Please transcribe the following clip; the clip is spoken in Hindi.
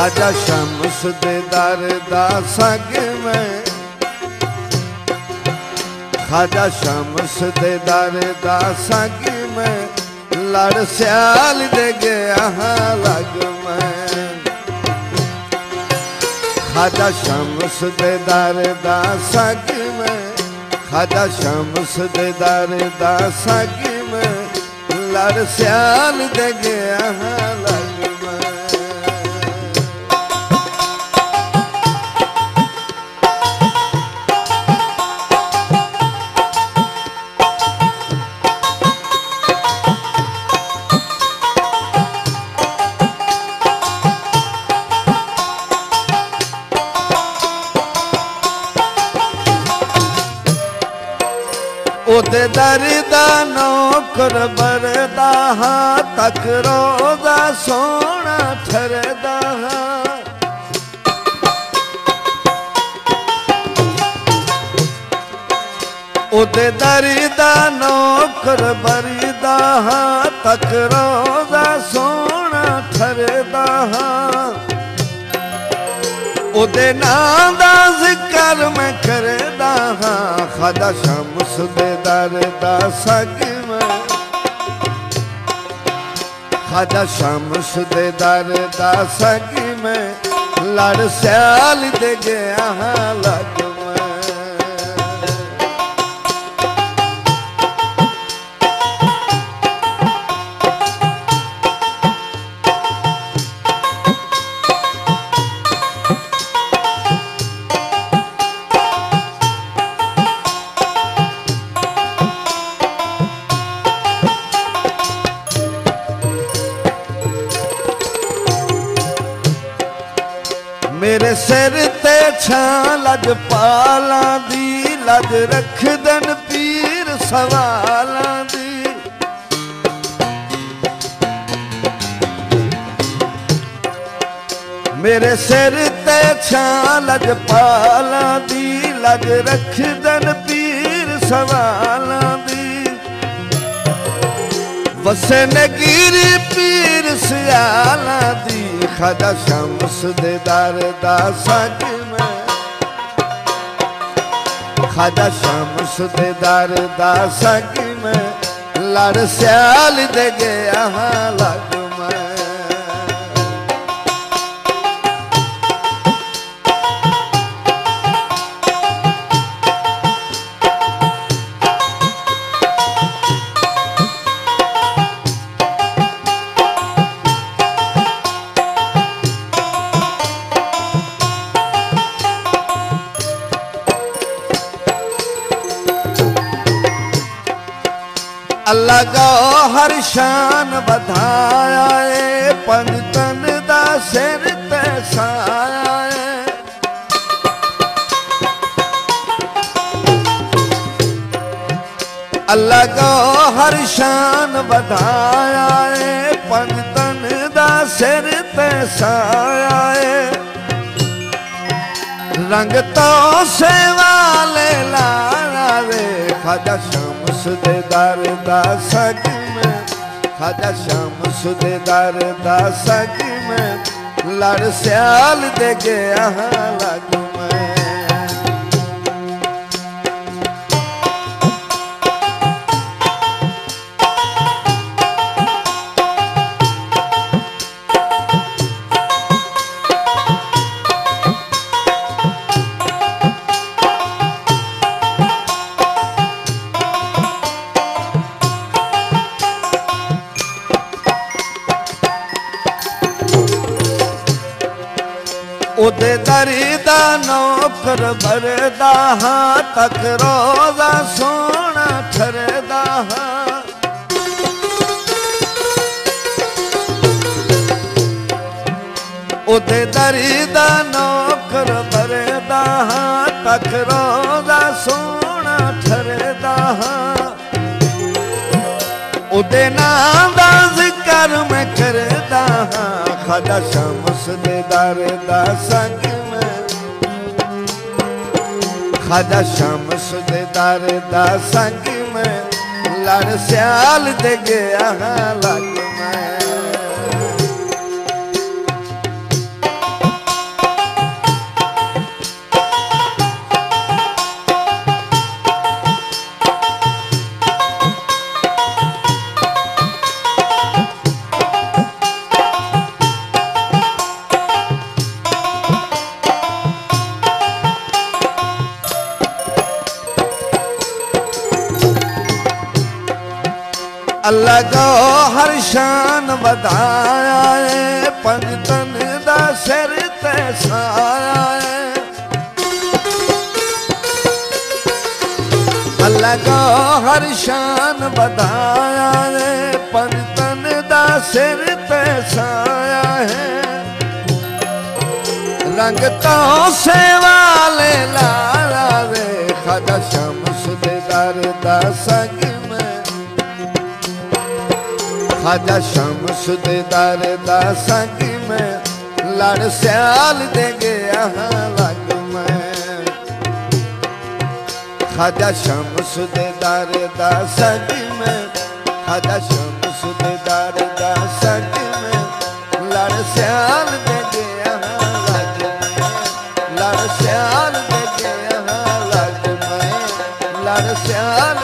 खाजा शम्स दे दर दा संग में, खाजा शम्स दे दर दा संग में, लड़ सियाल दे गया लग में। खाजा शम्स दे दर दा संग में, खाजा शम्स दे दर दा संग में, लड़ सियाल दे गया लग में। ओदे दर दा नौकर बरदा हां, तक रोज़ा सोना ठरदा हां। ओदे दर दा नौकर बरदा हां, तक रोज़ा सोना ठरदा हां। ओदे नाम दा जिक्र मैं करदा हां, खाजा शम्स दे दर दा संग में, खाजा शम्स दे दर दा संग में, लड़ सियाल दे गया लग में। मेरे सिर ते छां लजपालां दी, लज रखदन पीर सवालां दी। मेरे सिर ते छां लजपालां दी, लज रखदन पीर सवालां दी। वसे नगीरी पीर सियालां दी, खाजा शम्स दे दर दा संग में, खाजा शम्स दे दर दा संग में, लड़ सियाल दे गया लग में। अल्लाह का हर शान बधाया है, पंजतन दा सिर ते साया है। अल्लाह का हर शान बधाया है, पंजतन दा सिर ते साया है। रंग तो से वाले लाया वे, खाजा शम्स दे दर दा संग में, खाजा शम्स दे दर दा संग में, लड़ सियाल दे गया लग में। ओदे दर दा नौकर बरदा हां, तक रोज़ा सोना ठरदा हां। ओदे दर दा नौकर बरदा हां, तक रोज़ा सोना ठरदा हां। ओदे नाम दा जिक्र मैं करदा हां, खाजा शम्स दे दर दा संग में, खाजा शम्स दे दर दा संग में, लड़ सियाल दे गया लग में। अल्लाह को हर शान बताया है, पंजतन दा सिर ते साया है। अल्लाह को हर शान बताया है, पंजतन दा सिर ते साया है। रंग तो से वाले लाला रे, ख्वाजा शम्स दे दर दा संग में, ख्वाजा शम्स दे दर दा संग में, लड़ सियाल दे गया लग में। ख्वाजा शम्स दे दर दा संग में, ख्वाजा शम्स दे दर दा संग में, लड़ सियाल दे गया लग में, लड़ सियाल दे गया लग में, लड़ सियाल